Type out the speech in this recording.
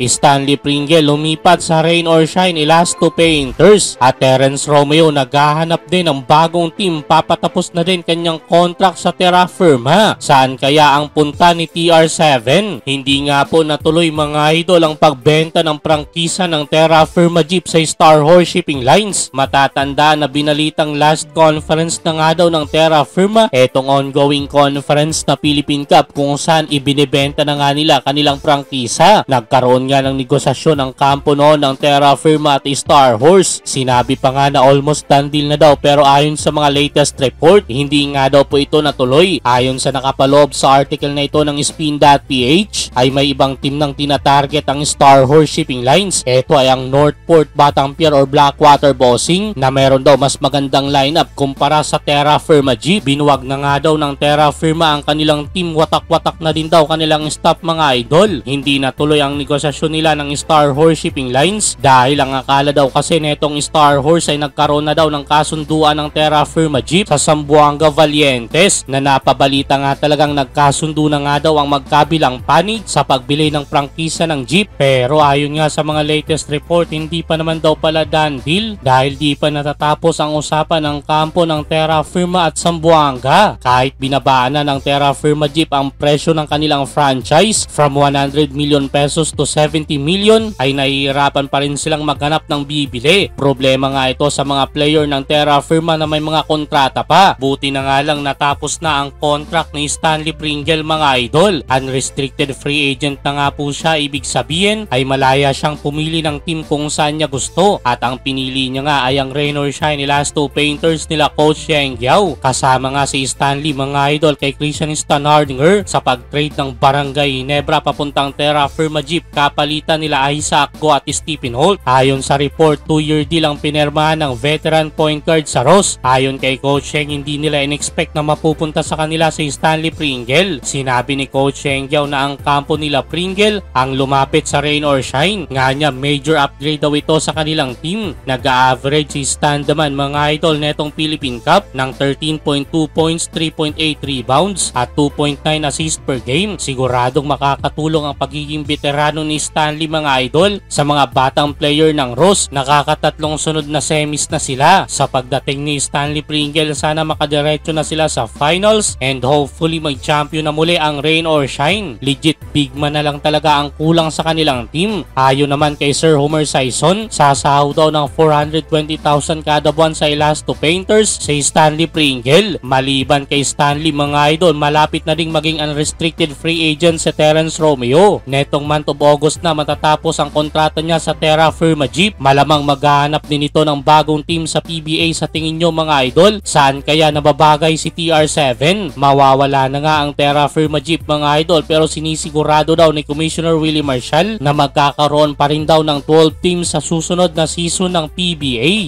Stanley Pringle lumipat sa Rain or Shine Elasto Painters at Terrence Romeo naghahanap din ng bagong team. Papatapos na din kanyang contract sa Terra Firma. Saan kaya ang punta ni TR7? Hindi nga po natuloy mga idol ang pagbenta ng prangkisa ng Terra Firma Jeep sa Star Horse Shipping Lines. Matatanda na binalitang last conference na nga daw ng Terra Firma etong ongoing conference na Philippine Cup kung saan ibinebenta na nga nila kanilang prangkisa. Nagkaroon nga ng negosasyon ang kampo noon ng Terra Firma at Star Horse. Sinabi pa nga na almost done deal na daw pero ayon sa mga latest report, hindi nga daw po ito natuloy. Ayon sa nakapaloob sa article na ito ng Spin.ph ay may ibang team nang tinatarget ang Star Horse Shipping Lines. Ito ay ang Northport, Batang Pier or Blackwater Bossing na meron daw mas magandang lineup kumpara sa Terra Firma Jeep. Binuwag na nga daw ng Terra Firma ang kanilang team, watak-watak na din daw kanilang staff mga idol. Hindi natuloy ang negosasyon nila ng Star Horse Shipping Lines dahil ang akala daw kasi netong Star Horse ay nagkaroon na daw ng kasunduan ng Terra Firma Jeep sa Zamboanga Valientes na napabalita nga talagang nagkasundo na nga daw ang magkabilang panig sa pagbili ng prangkisa ng Jeep. Pero ayon nga sa mga latest report, hindi pa naman daw pala done deal dahil di pa natatapos ang usapan ng kampo ng Terra Firma at Zamboanga. Kahit binabaan na ng Terra Firma Jeep ang presyo ng kanilang franchise from 100 million pesos to 70 million ay nahihirapan pa rin silang maghanap ng bibili. Problema nga ito sa mga player ng Terra Firma na may mga kontrata pa. Buti na nga lang natapos na ang contract ni Stanley Pringle mga idol. Unrestricted free agent na nga po siya, ibig sabihin ay malaya siyang pumili ng team kung saan niya gusto at ang pinili niya nga ay ang Rain or Shine Elasto Painters nila Coach Yeng Giao. Kasama nga si Stanley mga idol kay Christian Stanhardinger sa pag-trade ng Barangay Ginebra papuntang Terra Firma Jeep kapalitan nila Isaac Go at Stephen Holt. Ayon sa report, 2-year deal ang pinirmahan ng veteran point guard sa Ross. Ayon kay Coach Yeng, hindi nila in-expect na mapupunta sa kanila si Stanley Pringle. Sinabi ni Coach Yeng Giao na ang kampo nila Pringle ang lumapit sa Rain or Shine. Nga niya, major upgrade daw ito sa kanilang team. Nag-a-average si Stan naman mga idol netong Philippine Cup ng 13.2 points, 3.8 rebounds at 2.9 assists per game. Siguradong makakatulong ang pagiging veterano ni Stanley mga idol sa mga batang player ng Ross. Nakakatatlong sunod na semis na sila. Sa pagdating ni Stanley Pringle, sana makadiretso na sila sa finals and hopefully may champion na muli ang Rain or Shine. Legit big man na lang talaga ang kulang sa kanilang team. Ayon naman kay Sir Homer Sison, sasahaw daw ng 420,000 kada buwan sa Elasto Painters si Stanley Pringle. Maliban kay Stanley mga idol, malapit na ding maging unrestricted free agent si Terrence Romeo. Netong month of August na matatapos ang kontrata niya sa Terra Firma Jeep. Malamang maghahanap din ito ng bagong team sa PBA. Sa tingin nyo mga idol, saan kaya nababagay si TR7? Mawawala na nga ang Terra Firma Jeep mga idol pero sinisigurado daw ni Commissioner Willie Marshall na magkakaroon pa rin daw ng 12 teams sa susunod na season ng PBA.